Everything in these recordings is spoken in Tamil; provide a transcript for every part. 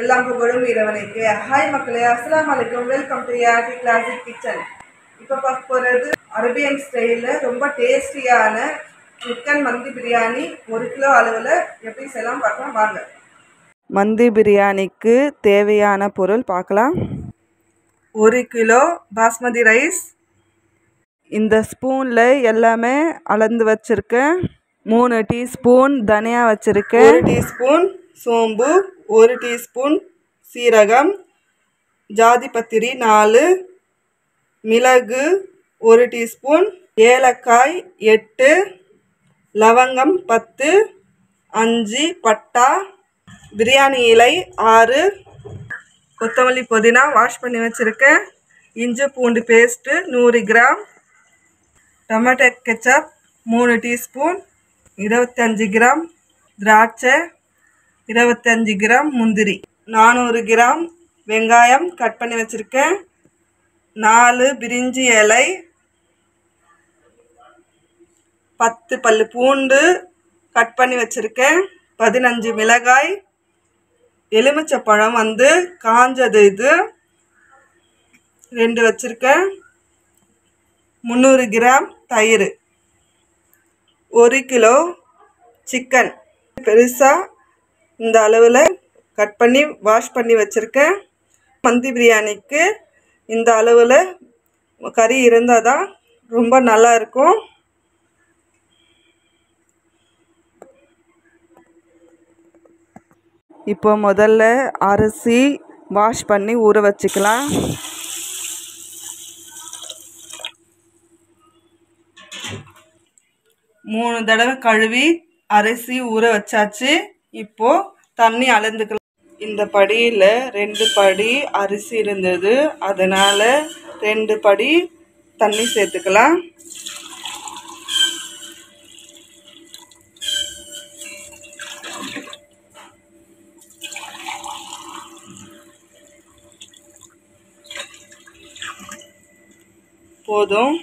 எல்லாம் புகழும் இறைவனுக்கு. ஹாய் மக்களே, அஸ்ஸலாமு அலைக்கும். Welcome to Yatti classic kitchen. இப்போ பார்க்க போகிறது அரேபியன் ஸ்டைலில் ரொம்ப டேஸ்டியான சிக்கன் மந்தி பிரியாணி 1 கிலோ அளவில் எப்படி செய்யலாம் பார்க்கலாம் வாங்க. மந்தி பிரியாணிக்கு தேவையான பொருள் பார்க்கலாம். 1 கிலோ பாஸ்மதி ரைஸ். இந்த ஸ்பூனில் எல்லாமே அளந்து வச்சுருக்கேன். 3 டீஸ்பூன் தனியா வச்சுருக்கேன். 1 டீஸ்பூன் சோம்பு, 1 டீஸ்பூன் சீரகம், ஜாதிபத்திரி 4, மிளகு 1 டீஸ்பூன், ஏலக்காய் 8, லவங்கம் 10, 5 பட்டா, பிரியாணி இலை 6, கொத்தமல்லி புதினா வாஷ் பண்ணி வச்சுருக்கேன், இஞ்சி பூண்டு paste 100 gram, tomato ketchup 3 teaspoon, 25 gram திராட்சை, 25 கிராம் முந்திரி, 400 கிராம் வெங்காயம் கட் பண்ணி வச்சுருக்கேன், 4 பிரிஞ்சி இலை, 10 பல்லு பூண்டு கட் பண்ணி வச்சுருக்கேன், 15 மிளகாய், எலுமிச்சப்பழம் காஞ்சது இது 2 வச்சுருக்கேன், 300 கிராம் தயிர், 1 கிலோ சிக்கன் பெருசாக இந்த அளவில் கட் பண்ணி வாஷ் பண்ணி வச்சுருக்கேன். மந்தி பிரியாணிக்கு இந்த அளவில் கறி இருந்தால் தான் ரொம்ப நல்லா இருக்கும். இப்போ முதல்ல அரிசி வாஷ் பண்ணி ஊற வச்சுக்கலாம். மூணு தடவை கழுவி அரிசி ஊற வச்சாச்சு. இப்போ தண்ணி அளந்துக்கலாம். இந்த படியில் 2 படி அரிசி இருந்தது, அதனால் 2 படி தண்ணி சேர்த்துக்கலாம். போதும்.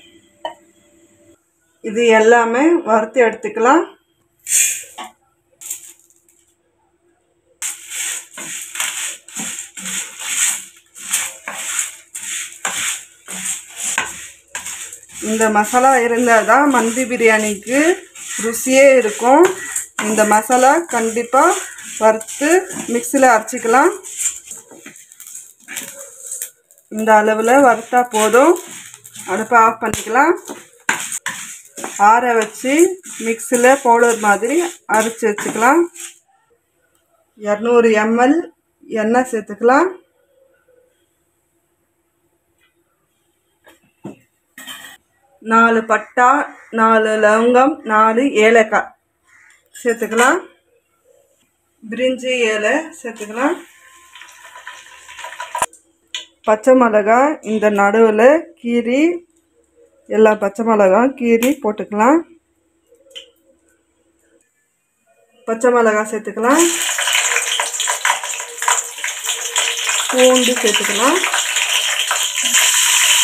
இது எல்லாமே வறுத்து எடுத்துக்கலாம். இந்த மசாலா இருந்தால் தான் மந்தி பிரியாணிக்கு ருசியே இருக்கும். இந்த மசாலா கண்டிப்பாக வறுத்து மிக்சியில் அரைச்சிக்கலாம். இந்த அளவில் வறுத்தா போதும். அடுப்பை ஆஃப் பண்ணிக்கலாம். ஆற வச்சு மிக்சியில் பவுடர் மாதிரி அரைச்சி வச்சுக்கலாம். 200 ml எண்ணெய் சேர்த்துக்கலாம். நாலு பட்டா, 4 லவங்கம், 4 ஏலக்காய் சேர்த்துக்கலாம். பிரிஞ்சி இலை சேர்த்துக்கலாம். பச்சை மிளகாய் இந்த நடுவில் கீரி, எல்லா பச்சை மிளகாய் கீரி போட்டுக்கலாம். பச்சை மிளகாய் சேர்த்துக்கலாம். பூண்டு சேர்த்துக்கலாம்.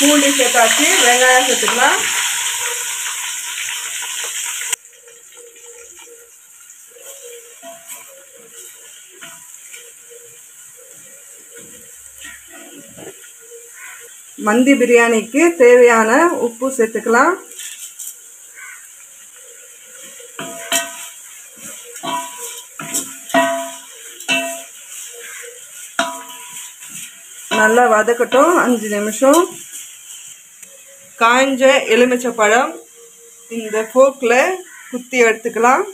பூண்டு சேர்த்தாச்சு. வெங்காயம் சேர்த்துக்கலாம். மந்தி பிரியாணிக்கு தேவையான உப்பு சேர்த்துக்கலாம். நல்லா வதக்கட்டும் 5 நிமிஷம். காய்ஞ்ச எலுமிச்சப்பழம் இந்த ஃபோக்கில் குத்தி எடுத்துக்கலாம்.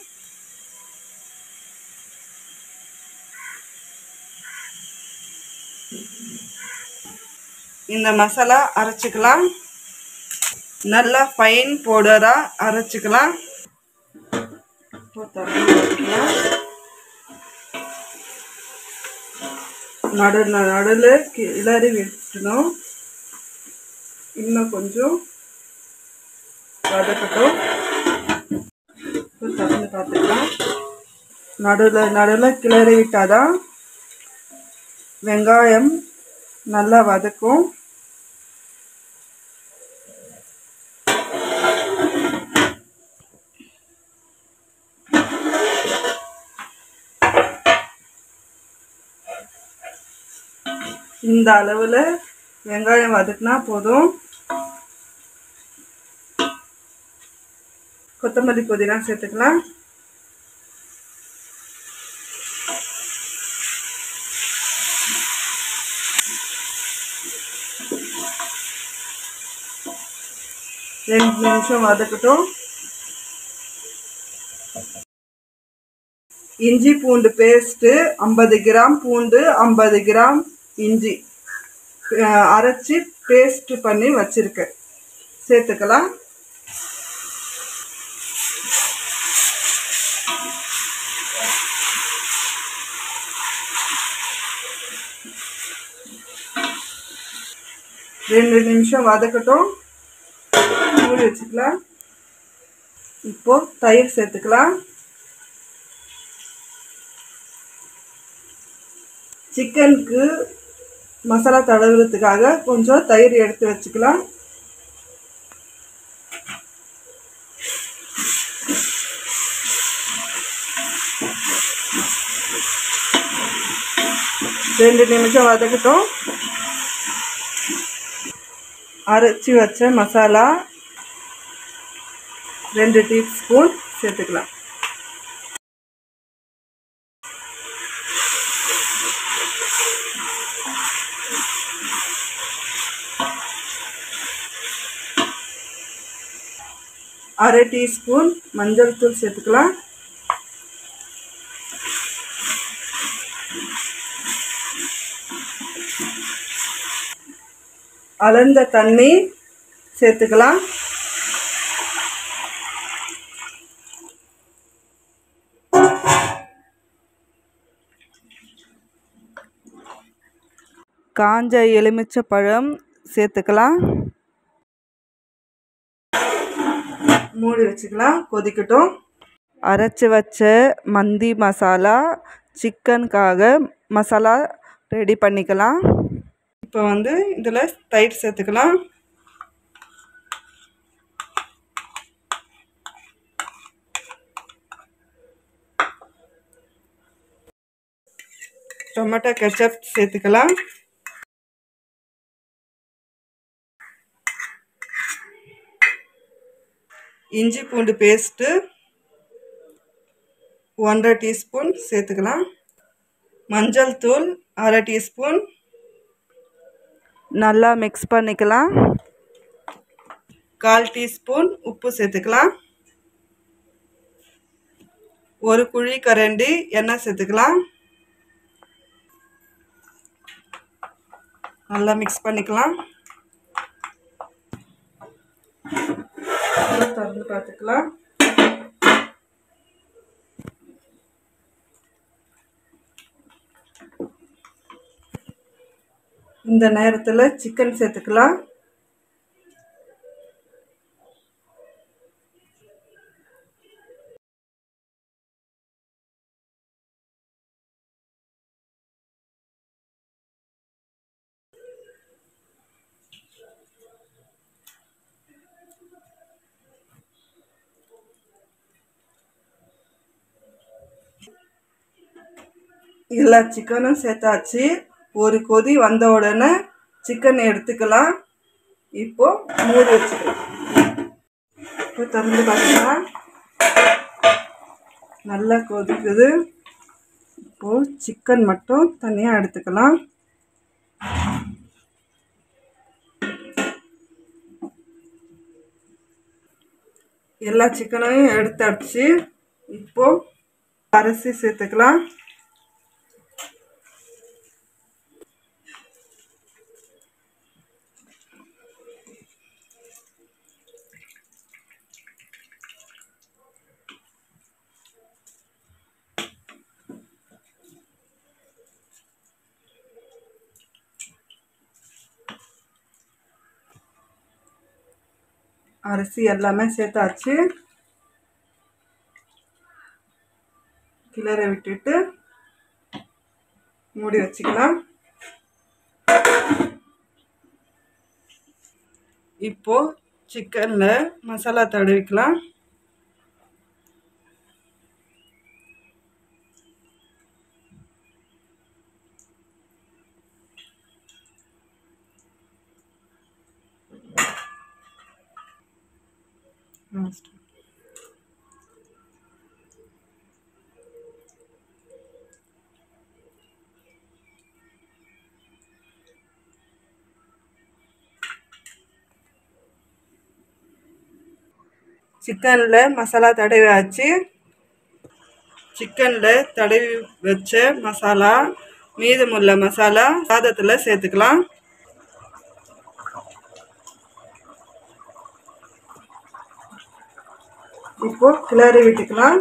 இந்த மசாலா அரைச்சிக்கலாம். நல்லா ஃபைன் பவுடராக அரைச்சிக்கலாம். நடுவில் கிளறி விட்டுணும். இன்னும் கொஞ்சம் வதக்கட்டும். திறந்து பார்த்துக்கலாம். நடுவில் கிளறி விட்டாதான் வெங்காயம் நல்லா வதக்கும். இந்த அளவில் வெங்காயம் வதக்கினா போதும். கொத்தமல்லி புதினா சேர்த்துக்கலாம். ரெண்டு நிமிஷம் வதக்கட்டும். இஞ்சி பூண்டு பேஸ்ட்டு 50 கிராம் பூண்டு, 50 கிராம் இஞ்சி அரைச்சி பேஸ்ட் பண்ணி வச்சுருக்கேன், சேர்த்துக்கலாம். ரெண்டு நிமிஷம் வதக்கட்டும், மூடி வச்சுக்கலாம். இப்போது தயிர் சேர்த்துக்கலாம். சிக்கனுக்கு மசாலா தடவுறதுக்காக கொஞ்சம் தயிர் எடுத்து வச்சுக்கலாம். ரெண்டு நிமிஷம் வதக்கட்டும். அரைச்சி வச்ச மசாலா 2 டீஸ்பூன் சேர்த்துக்கலாம். அரை டீஸ்பூன் மஞ்சள் தூள் சேர்த்துக்கலாம். அளந்த தண்ணி சேர்த்துக்கலாம். காஞ்ச எலுமிச்சை பழம் சேர்த்துக்கலாம். மூடி வச்சுக்கலாம், கொதிக்கட்டும். அரைச்சி வச்ச மந்தி மசாலா சிக்கனுக்காக மசாலா ரெடி பண்ணிக்கலாம். இப்போ இதில் தயிர் சேர்த்துக்கலாம். டொமேட்டோ கெச்சப் சேர்த்துக்கலாம். இஞ்சி பூண்டு பேஸ்ட்டு 1/2 டீஸ்பூன் சேர்த்துக்கலாம். மஞ்சள் தூள் அரை டீஸ்பூன். நல்லா மிக்ஸ் பண்ணிக்கலாம். 1/4 டீஸ்பூன் உப்பு சேர்த்துக்கலாம். ஒரு குழி கரண்டி எண்ணெய் சேர்த்துக்கலாம். நல்லா மிக்ஸ் பண்ணிக்கலாம். திறந்து பார்த்துக்கலாம். இந்த நேரத்தில் சிக்கன் சேர்த்துக்கலாம். எல்லா சிக்கனும் சேர்த்தாச்சு. ஒரு கொதி வந்த உடனே சிக்கன் எடுத்துக்கலாம். இப்போ மூடி வச்சுக்கலாம். இப்போ திறந்து பார்க்கலாம். நல்லா கொதிக்குது. இப்போது சிக்கன் மட்டும் தனியாக எடுத்துக்கலாம். எல்லா சிக்கனையும் எடுத்தாச்சு. இப்போது அரிசி சேர்த்துக்கலாம். அரிசி எல்லாமே சேர்த்தாச்சு. கிளற விட்டுட்டு மூடி வச்சுக்கலாம். இப்போ சிக்கனில் மசாலா தடவிக்கலாம். சிக்கனில் மசாலா தடவி வச்சு சிக்கனில் தடவி வச்ச மசாலா மீதமுள்ள மசாலா சாதத்தில் சேர்த்துக்கலாம். இப்போ கிளறி விட்டுக்கலாம்.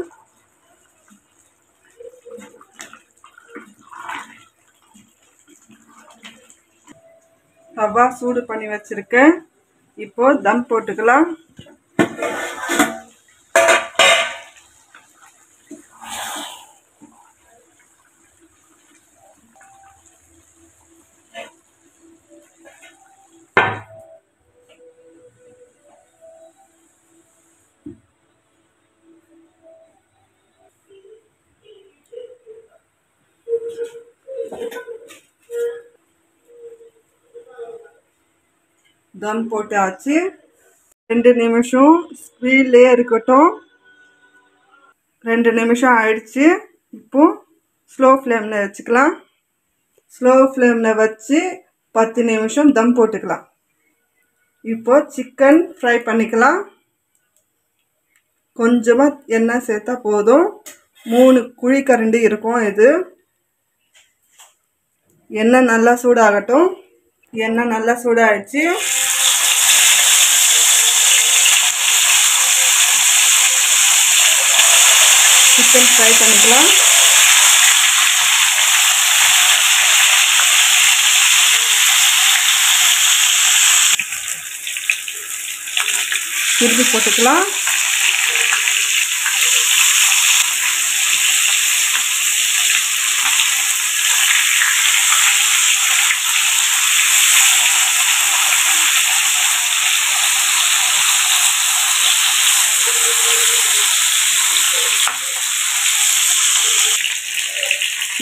தவா சூடு பண்ணி வச்சிருக்கேன். இப்போ தம் போட்டுக்கலாம். தம் போட்டாச்சு. 2 நிமிஷம் ஸ்பீட்லே இருக்கட்டும். 2 நிமிஷம் ஆயிடுச்சு. இப்போ ஸ்லோ ஃப்ளேமில் வச்சுக்கலாம். ஸ்லோ ஃப்ளேமில் வச்சு 10 நிமிஷம் தம் போட்டுக்கலாம். இப்போ சிக்கன் ஃப்ரை பண்ணிக்கலாம். கொஞ்சமாக எண்ணெய் சேர்த்தா போதும். 3 குழிக்கரண்டி இருக்கும் இது. எண்ணெய் நல்லா சூடாகட்டும். எண்ணெய் நல்லா சூடாகிடுச்சு. சிக்கன் ஃப்ரை பண்ணிக்கலாம். திருப்பி போட்டுக்கலாம்.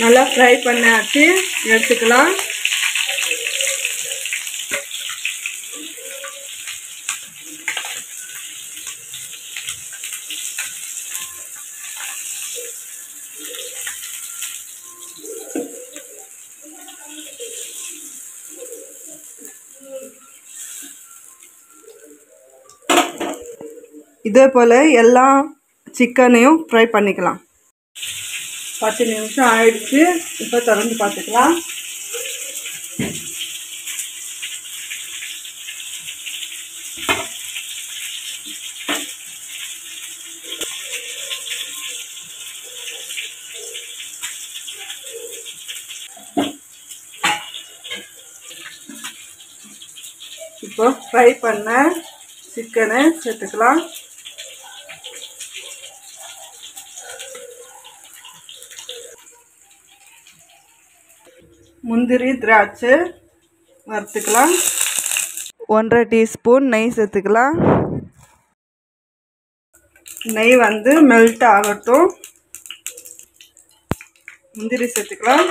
நல்லா ஃப்ரை பண்ணாச்சு. எடுத்துக்கலாம். இதே போல் எல்லா சிக்கனையும் ஃப்ரை பண்ணிக்கலாம். 10 நிமிஷம் ஆயிடுச்சு. இப்போ திறந்து பார்த்துக்கலாம். இப்போ ஃப்ரை பண்ண சிக்கனை சேர்த்துக்கலாம். முந்திரி திராட்சை வறுத்துக்கலாம். 1/2 டீஸ்பூன் நெய் சேர்த்துக்கலாம். நெய் வந்து மெல்ட் ஆகட்டும். முந்திரி சேர்த்துக்கலாம்.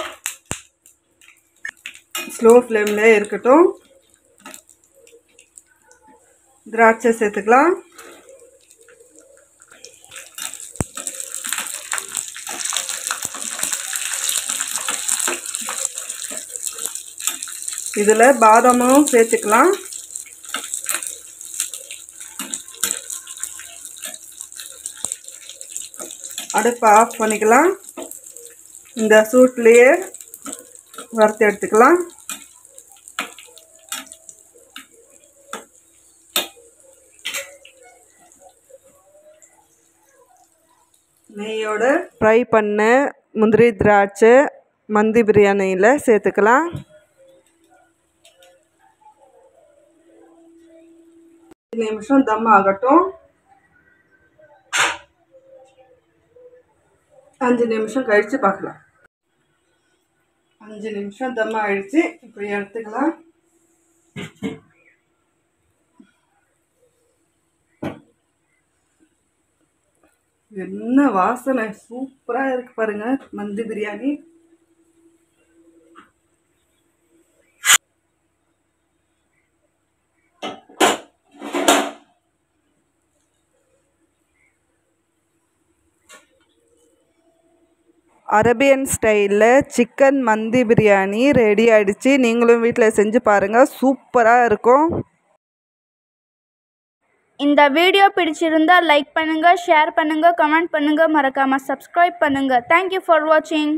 ஸ்லோ ஃப்ளேமில் இருக்கட்டும். திராட்சை சேர்த்துக்கலாம். இதில் பாதாமும் சேர்த்துக்கலாம். அடுப்பை ஆஃப் பண்ணிக்கலாம். இந்த சூட்லேயே வறுத்து எடுத்துக்கலாம். நெய்யோட ஃப்ரை பண்ண முந்திரி திராட்சை மந்தி பிரியாணியில் சேர்த்துக்கலாம். நிமிஷம் தம் ஆகட்டும். 5 நிமிஷம் கழித்து பார்க்கலாம். 5 நிமிஷம் தம் ஆயிடுச்சு. இப்போ எடுத்துக்கலாம். என்ன வாசனை சூப்பராக இருக்கு பாருங்க மந்தி பிரியாணி. அரேபியன் ஸ்டைலில் சிக்கன் மந்தி பிரியாணி ரெடி ஆகிடுச்சு. நீங்களும் வீட்டில் செஞ்சு பாருங்கள், சூப்பராக இருக்கும். இந்த வீடியோ பிடிச்சிருந்தா லைக் பண்ணுங்கள், ஷேர் பண்ணுங்கள், கமெண்ட் பண்ணுங்கள், மறக்காமல் சப்ஸ்கிரைப் பண்ணுங்கள். தேங்க்யூ ஃபார் வாட்சிங்.